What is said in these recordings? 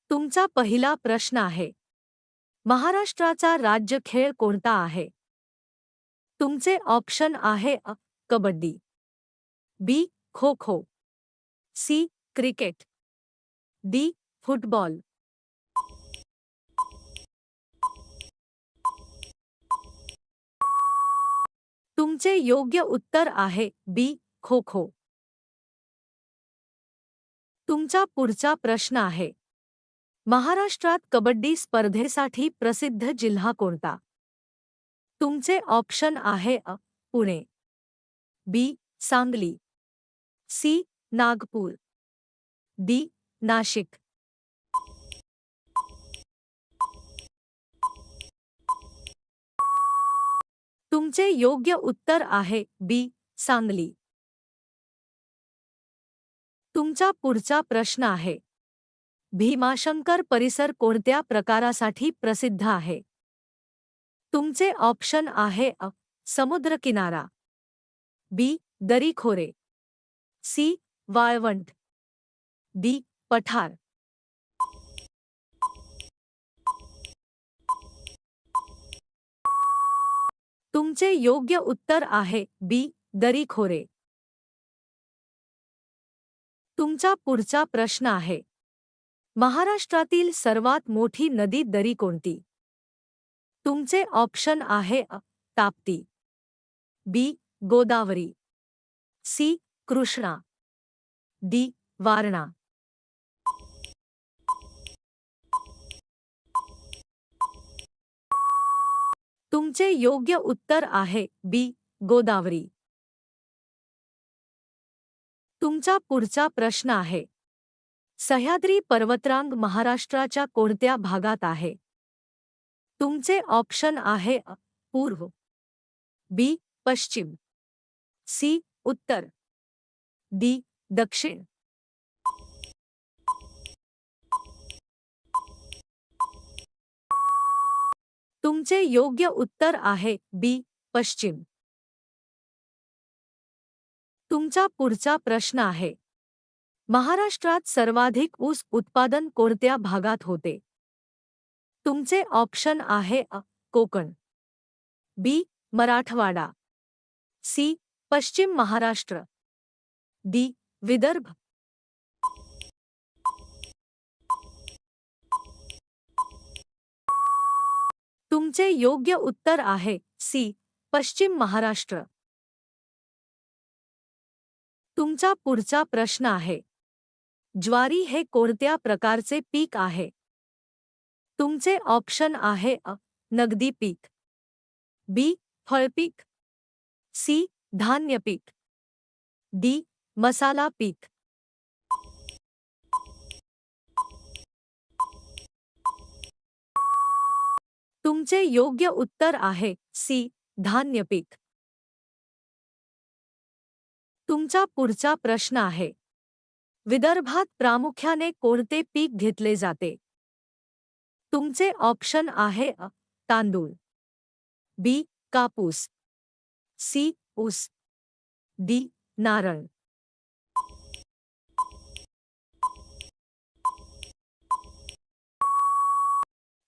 तुमचा पहिला प्रश्न आहे, महाराष्ट्राचा राज्य खेळ कोणता आहे? तुमचे ऑप्शन आहे कबड्डी, बी. Kho kho, C. Cricket, D. Football. तुमचे योग्य उत्तर आहे बी. खो खो. तुमचा पुढचा प्रश्न आहे, महाराष्ट्रात कबड्डी स्पर्धेसाठी प्रसिद्ध जिल्हा कोणता? तुमचे ऑप्शन आहे पुणे, बी. सांगली, सी. नागपूर, डी. नाशिक. तुमचे योग्य उत्तर आहे बी. सांगली. तुमचा पुढचा प्रश्न आहे, भीमाशंकर परिसर कोणत्या प्रकारासाठी प्रसिद्ध आहे? तुमचे ऑप्शन आहे समुद्रकिनारा, बी. दरीखोरे, सी. वाळवंट, डी. पठार. तुमचे योग्य उत्तर आहे बी. दरीखोरे. तुमचा पुढचा प्रश्न आहे, महाराष्ट्रातील सर्वात मोठी नदी दरी कोणती? तुमचे ऑप्शन आहे ताप्ती, बी. गोदावरी, सी. कृष्णा, डी. वारणा. तुमचे योग्य उत्तर आहे बी. गोदावरी. तुमचा पुढचा प्रश्न आहे, सह्याद्री पर्वतरांग महाराष्ट्राच्या कोणत्या भागात आहे? तुमचे ऑप्शन आहे पूर्व, बी. पश्चिम, सी. उत्तर, डी. दक्षिण. तुमचे योग्य उत्तर आहे बी. पश्चिम. तुमचा पुढचा प्रश्न आहे, महाराष्ट्रात सर्वाधिक ऊस उत्पादन कोणत्या भागात होते? तुमचे ऑप्शन आहे कोकण, बी. मराठवाडा, सी. पश्चिम महाराष्ट्र, डी. विदर्भ. तुमचे योग्य उत्तर आहे सी. पश्चिम महाराष्ट्र. तुमचा पुढचा प्रश्न आहे, ज्वारी हे कोणत्या प्रकारचे पीक आहे? तुमचे ऑप्शन आहे नगदी पीक, बी. फळपीक, सी. धान्य पीक, डी. मसाला पीक. तुमचे योग्य उत्तर आहे सी. धान्य पीक. तुमचा पुढचा प्रश्न आहे, विदर्भात प्रामुख्याने कोणते पीक घेतले जाते? तुमचे ऑप्शन आहे तांदूळ, बी. कापूस, सी. ऊस, डी. नारळ.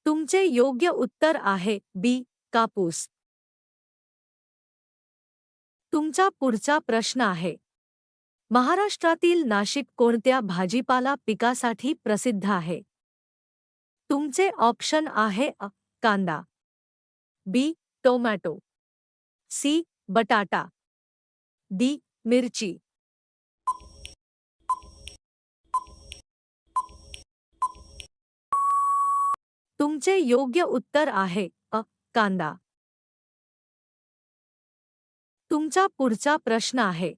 तुमचे योग्य उत्तर आहे बी. कापूस. तुमचा पुढचा प्रश्न आहे, महाराष्ट्रातील नाशिक कोणत्या भाजीपाला पिकासाठी प्रसिद्ध आहे? तुमचे ऑप्शन आहे कांदा, बी. टोमॅटो, सी. बटाटा, डी. मिरची. तुमचे योग्य उत्तर आहे कांदा. तुमचा पुढचा प्रश्न आहे,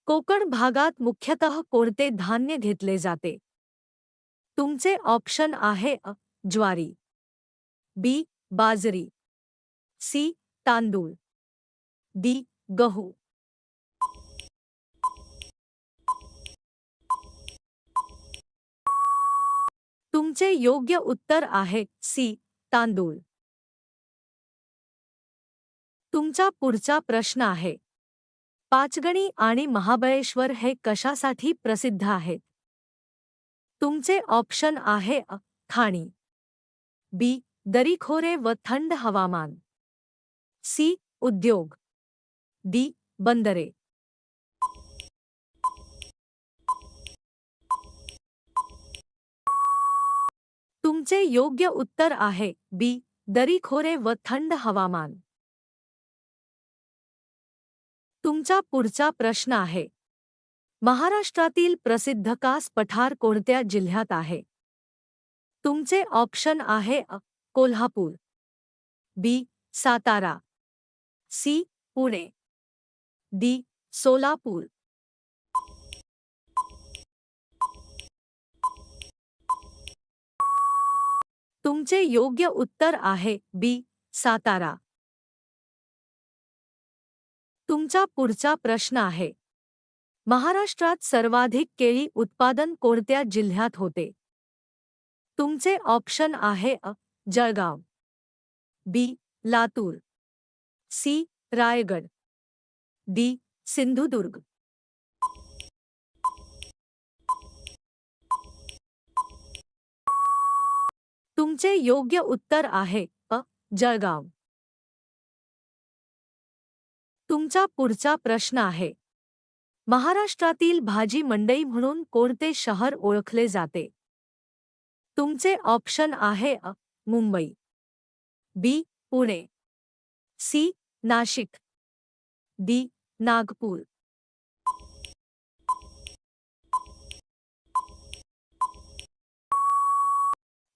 कोकण भागात मुख्यतः कोणते धान्य घेतले जाते? तुमचे ऑप्शन आहे ज्वारी, बी. बाजरी, सी. तांदूळ, डी. गहू. तुमचे योग्य उत्तर आहे सी. तांदूळ. तुमचा पुढचा प्रश्न आहे, पाचगणी आणि महाबळेश्वर हे कशासाठी प्रसिद्ध आहेत? तुमचे ऑप्शन आहे ठाणे. बी दरीखोरे व थंड हवामान. सी उद्योग. डी बंदरे. तुमचे योग्य उत्तर आहे बी दरीखोरे व थंड हवामान. तुमचा पुढचा प्रश्न आहे, महाराष्ट्रातील प्रसिद्ध कास पठार कोणत्या जिल्ह्यात आहे? तुमचे ऑप्शन आहे कोल्हापूर. बी सातारा. सी पुणे. डी सोलापूर. तुमचे योग्य उत्तर आहे बी सातारा. तुमचा पुढचा प्रश्न आहे, महाराष्ट्रात सर्वाधिक केळी उत्पादन कोणत्या जिल्ह्यात होते? तुमचे ऑप्शन आहे जळगाव. बी लातूर. सी रायगड. डी सिंधुदुर्ग. तुमचे योग्य उत्तर आहे जळगाव. तुमचा पुढचा प्रश्न आहे, महाराष्ट्रातील भाजी मंडई म्हणून कोणते शहर ओळखले जाते? तुमचे ऑप्शन आहे मुंबई. बी पुणे. सी नाशिक. डी नागपूर.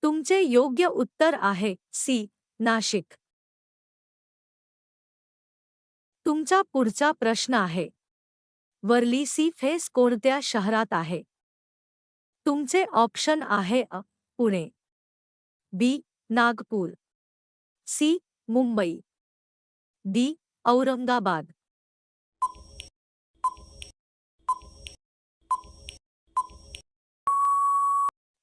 तुमचे योग्य उत्तर आहे सी नाशिक. तुमचा पुढचा प्रश्न आहे, वर्ली सी फेस कोणत्या शहरात आहे? तुमचे ऑप्शन आहे पुणे. बी नागपूर. सी मुंबई. डी औरंगाबाद.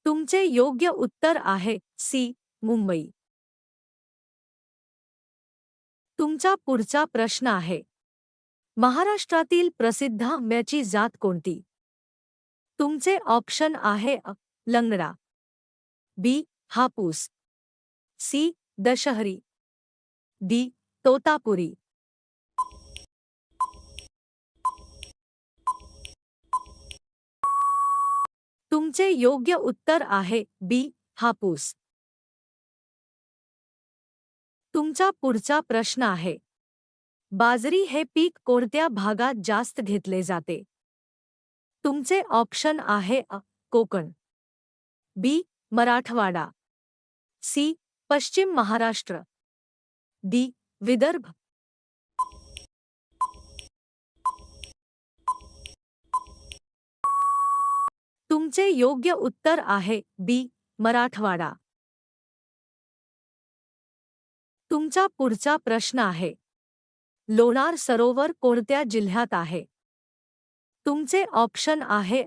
तुमचे योग्य उत्तर आहे सी मुंबई. तुमचा पुढचा प्रश्न आहे, महाराष्ट्रातील प्रसिद्ध आंब्याची जात कोणती? तुमचे ऑप्शन आहे लंगडा. बी हापूस. सी दशहरी. डी तोतापुरी. तुमचे योग्य उत्तर आहे बी हापूस. तुमचा पुढचा प्रश्न आहे, बाजरी हे पीक कोणत्या भागात जास्त घेतले जाते? तुमचे ऑप्शन आहे कोकण. बी मराठवाडा. सी पश्चिम महाराष्ट्र. डी विदर्भ. तुमचे योग्य उत्तर आहे बी मराठवाडा. तुमचा पुढचा प्रश्न आहे, लोणार सरोवर कोणत्या जिल्ह्यात आहे? तुमचे ऑप्शन आहे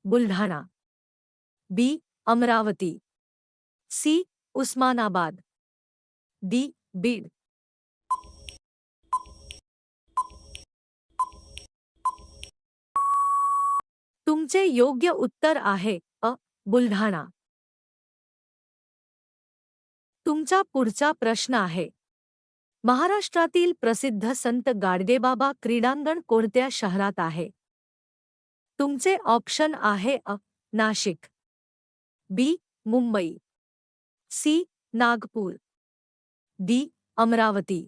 बुलढाणा. बी अमरावती. सी उस्मानाबाद. डी बीड. तुमचे योग्य उत्तर आहे बुलढाणा. तुमचा पुढचा प्रश्न आहे, महाराष्ट्रातील प्रसिद्ध संत गाडगेबाबा क्रीडांगण कोणत्या शहरात आहे? तुमचे ऑप्शन आहे नाशिक. बी मुंबई. सी नागपूर. डी अमरावती.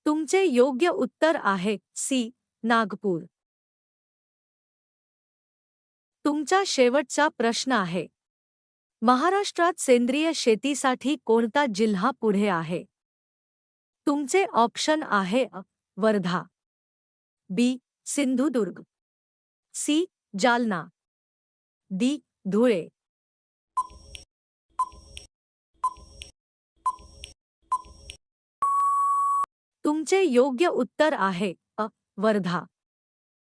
तुमचे योग्य उत्तर आहे सी नागपूर. तुमचा शेवटचा प्रश्न आहे, महाराष्ट्रात सेंद्रिय शेतीसाठी कोणता जिल्हा पुढे आहे? तुमचे ऑप्शन आहे वर्धा. बी सिंधुदुर्ग. सी जालना. डी धुळे. तुमचे योग्य उत्तर आहे वर्धा.